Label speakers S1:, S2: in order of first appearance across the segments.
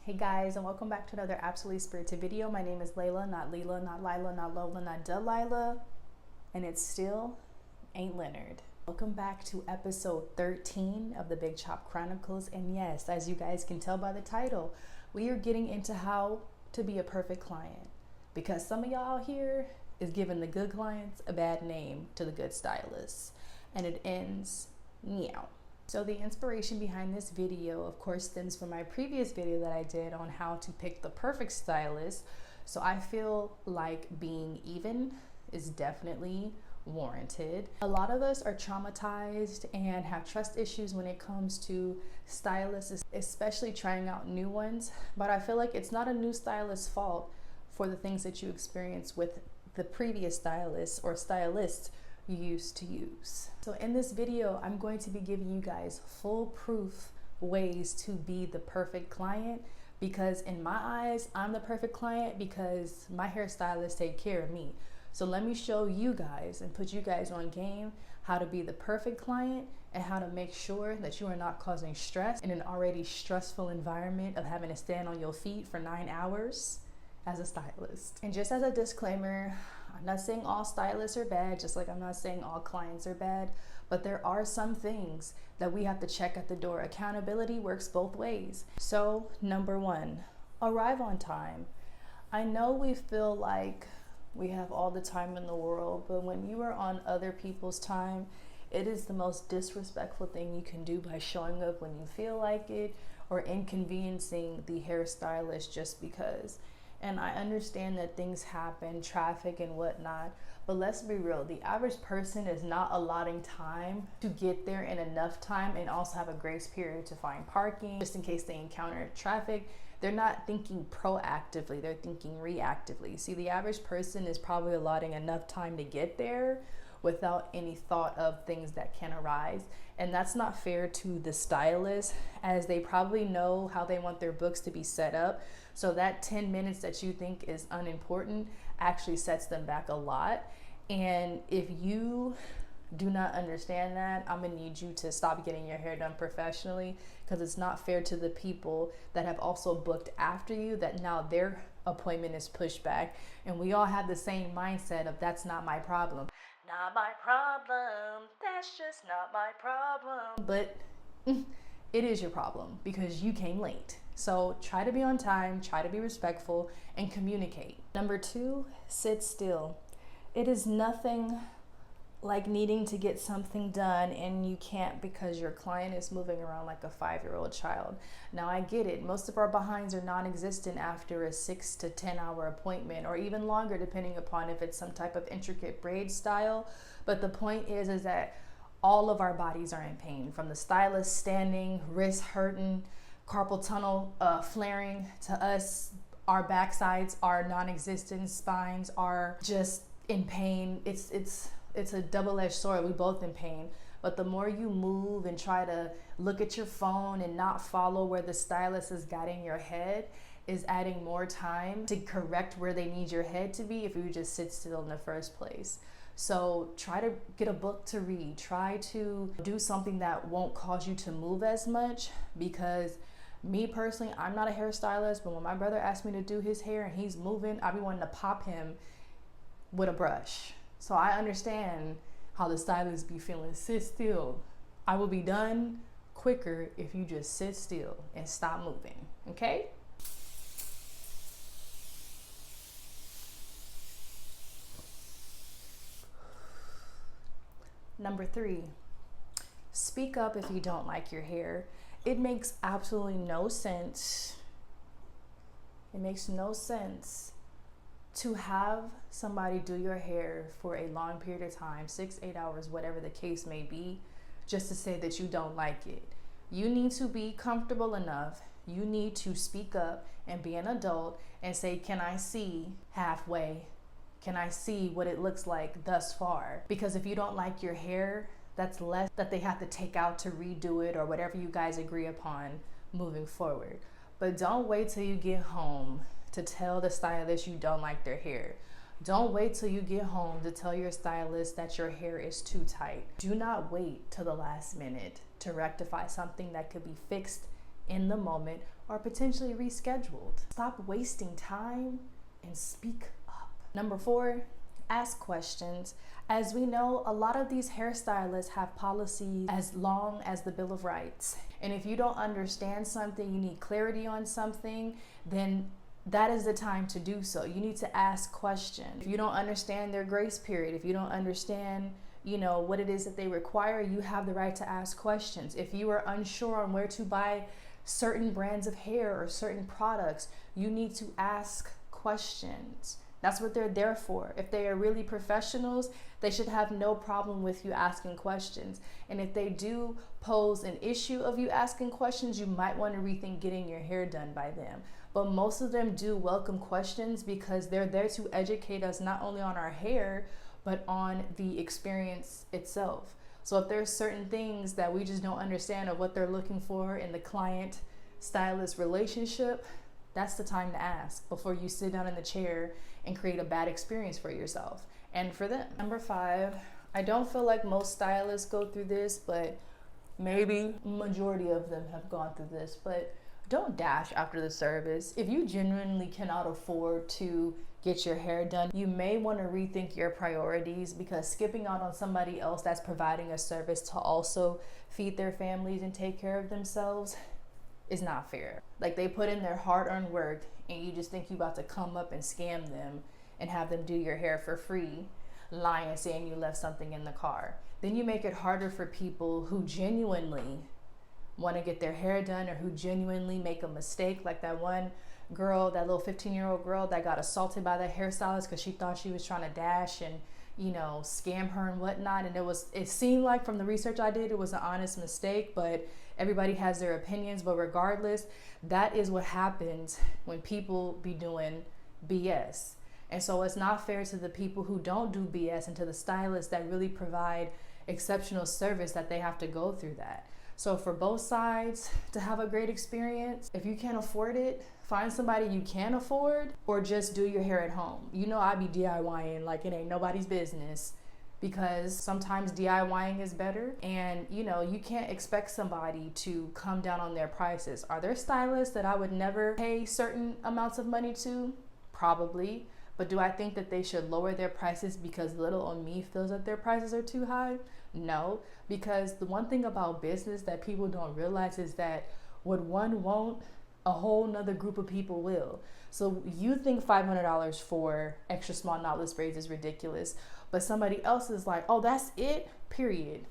S1: Hey guys, and welcome back to another absolutely spirited video. My name is Layla, not Leela, not Lila, not Lola, not Delilah, and it still ain't Leonard. Welcome back to episode 13 of the Big Chop Chronicles. And yes, as you guys can tell by the title, we are getting into how to be a perfect client. Because some of y'all out here is giving the good clients a bad name to the good stylists. And it ends meow. So the inspiration behind this video, of course, stems from my previous video that I did on how to pick the perfect stylist. So I feel like being even is definitely warranted. A lot of us are traumatized and have trust issues when it comes to stylists, especially trying out new ones. But I feel like it's not a new stylist's fault for the things that you experience with the previous stylist or stylists you used to use. So in this video, I'm going to be giving you guys foolproof ways to be the perfect client, because in my eyes, I'm the perfect client because my hairstylist take care of me. So let me show you guys and put you guys on game how to be the perfect client and how to make sure that you are not causing stress in an already stressful environment of having to stand on your feet for 9 hours as a stylist. And just as a disclaimer, I'm not saying all stylists are bad, just like I'm not saying all clients are bad, but there are some things that we have to check at the door. Accountability works both ways. So number one, arrive on time. I know we feel like we have all the time in the world, but when you are on other people's time, it is the most disrespectful thing you can do by showing up when you feel like it or inconveniencing the hairstylist just because. And I understand that things happen, traffic and whatnot, but let's be real. The average person is not allotting time to get there in enough time and also have a grace period to find parking, just in case they encounter traffic. They're not thinking proactively, they're thinking reactively. See, the average person is probably allotting enough time to get there without any thought of things that can arise. And that's not fair to the stylist, as they probably know how they want their books to be set up. So that 10 minutes that you think is unimportant actually sets them back a lot. And if you do not understand that, I'm gonna need you to stop getting your hair done professionally, because it's not fair to the people that have also booked after you that now their appointment is pushed back. And we all have the same mindset of that's not my problem. Not my problem, that's just not my problem. But it is your problem because you came late. So try to be on time, try to be respectful, and communicate. Number two, sit still. It is nothing like needing to get something done and you can't because your client is moving around like a 5-year-old child. Now I get it. Most of our behinds are non-existent after a 6 to 10 hour appointment, or even longer depending upon if it's some type of intricate braid style. But the point is that all of our bodies are in pain, from the stylist standing, wrists hurting, carpal tunnel flaring, to us, our backsides are non-existent, spines are just in pain. It's a double-edged sword. We both in pain. But the more you move and try to look at your phone and not follow where the stylist is guiding your head, is adding more time to correct where they need your head to be if you just sit still in the first place. So try to get a book to read. Try to do something that won't cause you to move as much, because me personally, I'm not a hairstylist, but when my brother asked me to do his hair and he's moving, I be wanting to pop him with a brush. So I understand how the stylists be feeling. Sit still. I will be done quicker if you just sit still and stop moving, okay? Number three, speak up if you don't like your hair. It makes absolutely no sense. It makes no sense to have somebody do your hair for a long period of time, 6-8 hours, whatever the case may be, just to say that you don't like it. You need to be comfortable enough. You need to speak up and be an adult and say, can I see halfway? Can I see what it looks like thus far? Because if you don't like your hair, that's less that they have to take out to redo it or whatever you guys agree upon moving forward. But don't wait till you get home to tell the stylist you don't like their hair. Don't wait till you get home to tell your stylist that your hair is too tight. Do not wait till the last minute to rectify something that could be fixed in the moment or potentially rescheduled. Stop wasting time and speak up. Number 4, ask questions. As we know, a lot of these hairstylists have policies as long as the Bill of Rights. And if you don't understand something, you need clarity on something, then that is the time to do so. You need to ask questions. If you don't understand their grace period, if you don't understand, what it is that they require, you have the right to ask questions. If you are unsure on where to buy certain brands of hair or certain products, you need to ask questions. That's what they're there for. If they are really professionals, they should have no problem with you asking questions. And if they do pose an issue of you asking questions, you might want to rethink getting your hair done by them. But most of them do welcome questions because they're there to educate us not only on our hair, but on the experience itself. So if there's certain things that we just don't understand of what they're looking for in the client-stylist relationship, that's the time to ask before you sit down in the chair and create a bad experience for yourself and for them. Number 5, I don't feel like most stylists go through this, but maybe majority of them have gone through this, but don't dash after the service. If you genuinely cannot afford to get your hair done, you may want to rethink your priorities, because skipping out on somebody else that's providing a service to also feed their families and take care of themselves is not fair. Like, they put in their hard-earned work and you just think you about to come up and scam them and have them do your hair for free, lying, saying you left something in the car. Then you make it harder for people who genuinely want to get their hair done or who genuinely make a mistake, like that one girl, that little 15-year-old girl that got assaulted by that hairstylist because she thought she was trying to dash and scam her and whatnot. And it seemed like, from the research I did, it was an honest mistake, but everybody has their opinions. But regardless, that is what happens when people be doing BS. And so it's not fair to the people who don't do BS and to the stylists that really provide exceptional service that they have to go through that. So for both sides to have a great experience, if you can't afford it, find somebody you can afford, or just do your hair at home. I be DIYing like it ain't nobody's business, because sometimes DIYing is better. And you can't expect somebody to come down on their prices. Are there stylists that I would never pay certain amounts of money to? Probably. But do I think that they should lower their prices because little on me feels that their prices are too high? No, because the one thing about business that people don't realize is that what one won't, a whole nother group of people will. So you think $500 for extra small knotless braids is ridiculous, but somebody else is like, oh, that's it, period.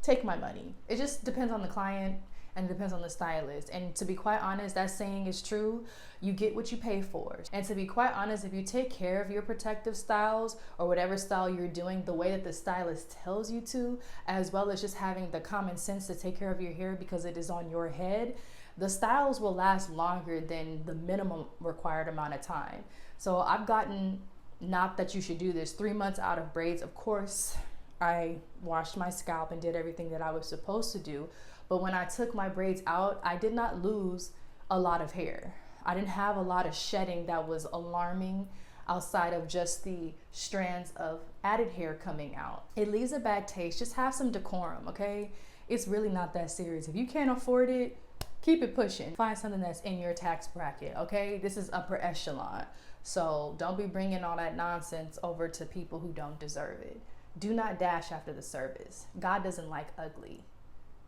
S1: Take my money. It just depends on the client and it depends on the stylist. And to be quite honest, that saying is true. You get what you pay for. And to be quite honest, if you take care of your protective styles or whatever style you're doing the way that the stylist tells you to, as well as just having the common sense to take care of your hair because it is on your head, the styles will last longer than the minimum required amount of time. So I've gotten, not that you should do this, 3 months out of braids. Of course, I washed my scalp and did everything that I was supposed to do. But when I took my braids out, I did not lose a lot of hair. I didn't have a lot of shedding that was alarming outside of just the strands of added hair coming out. It leaves a bad taste. Just have some decorum, okay? It's really not that serious. If you can't afford it, keep it pushing. Find something that's in your tax bracket, okay? This is upper echelon. So don't be bringing all that nonsense over to people who don't deserve it. Do not dash after the service. God doesn't like ugly.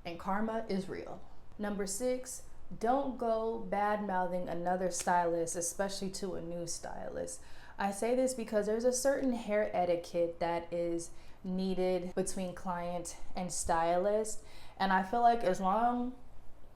S1: And karma is real. Number 6, don't go bad-mouthing another stylist, especially to a new stylist. I say this because there's a certain hair etiquette that is needed between client and stylist. And I feel like as long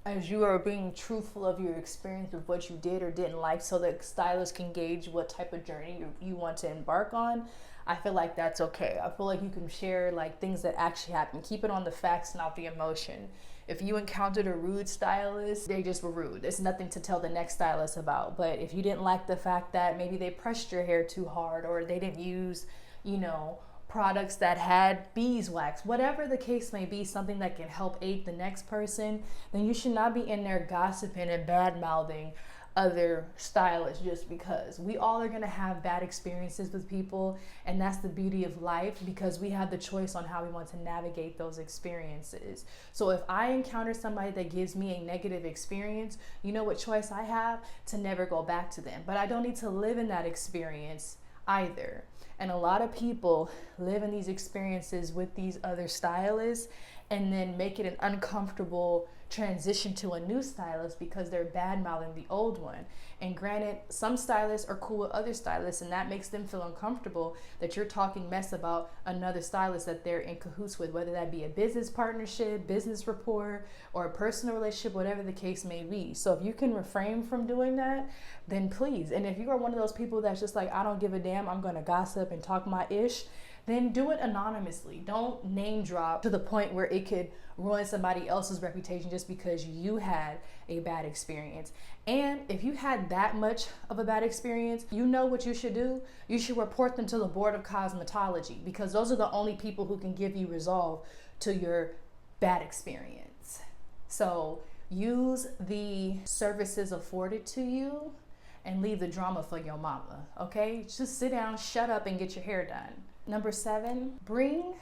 S1: as you are being truthful of your experience of what you did or didn't like, so that stylist can gauge what type of journey you want to embark on, I feel like that's okay. I feel like you can share like things that actually happen. Keep it on the facts, not the emotion. If you encountered a rude stylist, they just were rude. There's nothing to tell the next stylist about. But if you didn't like the fact that maybe they pressed your hair too hard, or they didn't use, products that had beeswax, whatever the case may be, something that can help aid the next person, then you should not be in there gossiping and bad mouthing other stylists just because. We all are going to have bad experiences with people, and that's the beauty of life, because we have the choice on how we want to navigate those experiences. So if I encounter somebody that gives me a negative experience, you know what choice I have? To never go back to them. But I don't need to live in that experience either. And a lot of people live in these experiences with these other stylists and then make it an uncomfortable transition to a new stylist because they're bad-mouthing the old one. And granted, some stylists are cool with other stylists, and that makes them feel uncomfortable that you're talking mess about another stylist that they're in cahoots with, whether that be a business partnership, business rapport, or a personal relationship, whatever the case may be. So if you can refrain from doing that, then please. And if you are one of those people that's just like, I don't give a damn, I'm gonna gossip and talk my ish, then do it anonymously. Don't name drop to the point where it could ruin somebody else's reputation just because you had a bad experience. And if you had that much of a bad experience, you know what you should do? You should report them to the Board of Cosmetology, because those are the only people who can give you resolve to your bad experience. So use the services afforded to you and leave the drama for your mama, okay? Just sit down, shut up, and get your hair done. Number 7, bring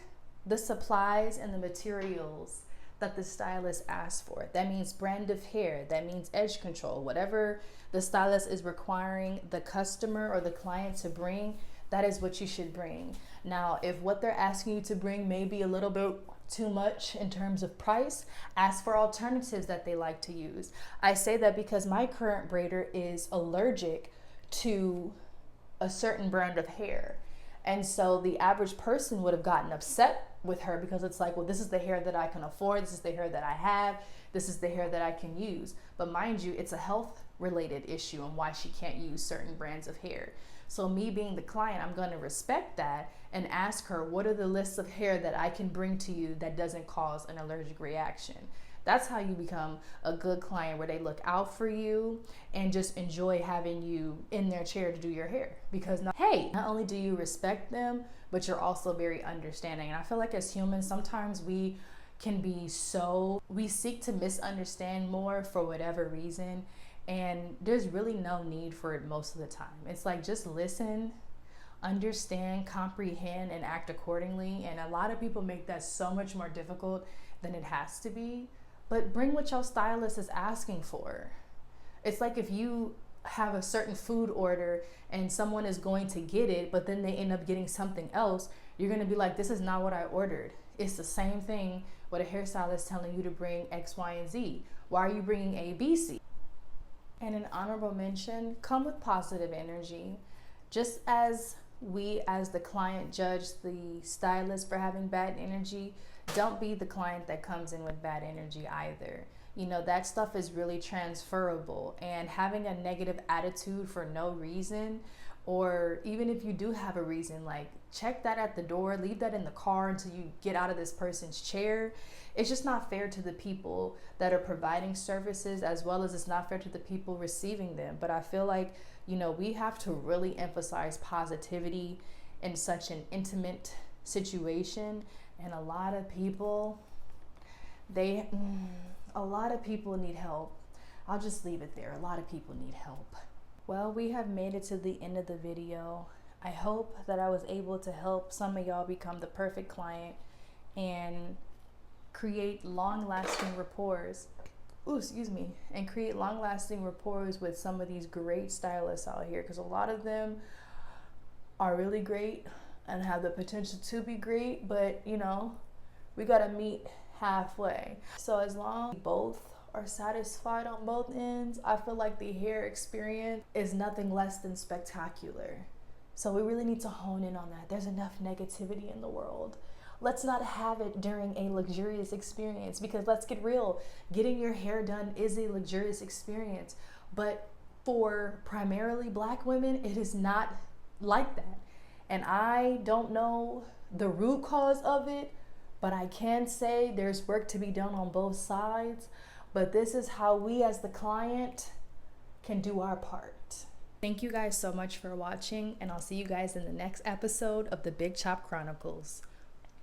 S1: the supplies and the materials that the stylist asks for. That means brand of hair, that means edge control, whatever the stylist is requiring the customer or the client to bring, that is what you should bring. Now, if what they're asking you to bring may be a little bit too much in terms of price, ask for alternatives that they like to use. I say that because my current braider is allergic to a certain brand of hair. And so the average person would have gotten upset with her because it's like, well, this is the hair that I can afford. This is the hair that I have. This is the hair that I can use. But mind you, it's a health related issue and why she can't use certain brands of hair. So me being the client, I'm going to respect that and ask her, what are the lists of hair that I can bring to you that doesn't cause an allergic reaction? That's how you become a good client, where they look out for you and just enjoy having you in their chair to do your hair. Because not only do you respect them, but you're also very understanding. And I feel like as humans, sometimes we can be we seek to misunderstand more for whatever reason. And there's really no need for it most of the time. It's like, just listen, understand, comprehend, and act accordingly. And a lot of people make that so much more difficult than it has to be. But bring what your stylist is asking for. It's like if you have a certain food order and someone is going to get it, but then they end up getting something else, you're going to be like, this is not what I ordered. It's the same thing with a hairstylist telling you to bring X, Y, and Z. Why are you bringing A, B, C? And an honorable mention, come with positive energy. Just as we as the client judge the stylist for having bad energy, don't be the client that comes in with bad energy either. You know, that stuff is really transferable, and having a negative attitude for no reason, or even if you do have a reason, like, check that at the door, leave that in the car until you get out of this person's chair. It's just not fair to the people that are providing services, as well as it's not fair to the people receiving them. But I feel like, you know, we have to really emphasize positivity in such an intimate situation. And a lot of people need help. I'll just leave it there. A lot of people need help. Well, we have made it to the end of the video. I hope that I was able to help some of y'all become the perfect client and create long-lasting rapport. And create long-lasting rapport with some of these great stylists out here, because a lot of them are really great and have the potential to be great, but you know, we gotta meet halfway. So as long as both are satisfied on both ends, I feel like the hair experience is nothing less than spectacular. So we really need to hone in on that. There's enough negativity in the world. Let's not have it during a luxurious experience, because let's get real, getting your hair done is a luxurious experience, but for primarily Black women, it is not like that. And I don't know the root cause of it, but I can say there's work to be done on both sides. But this is how we as the client can do our part. Thank you guys so much for watching, and I'll see you guys in the next episode of the Big Chop Chronicles.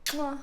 S1: Mwah.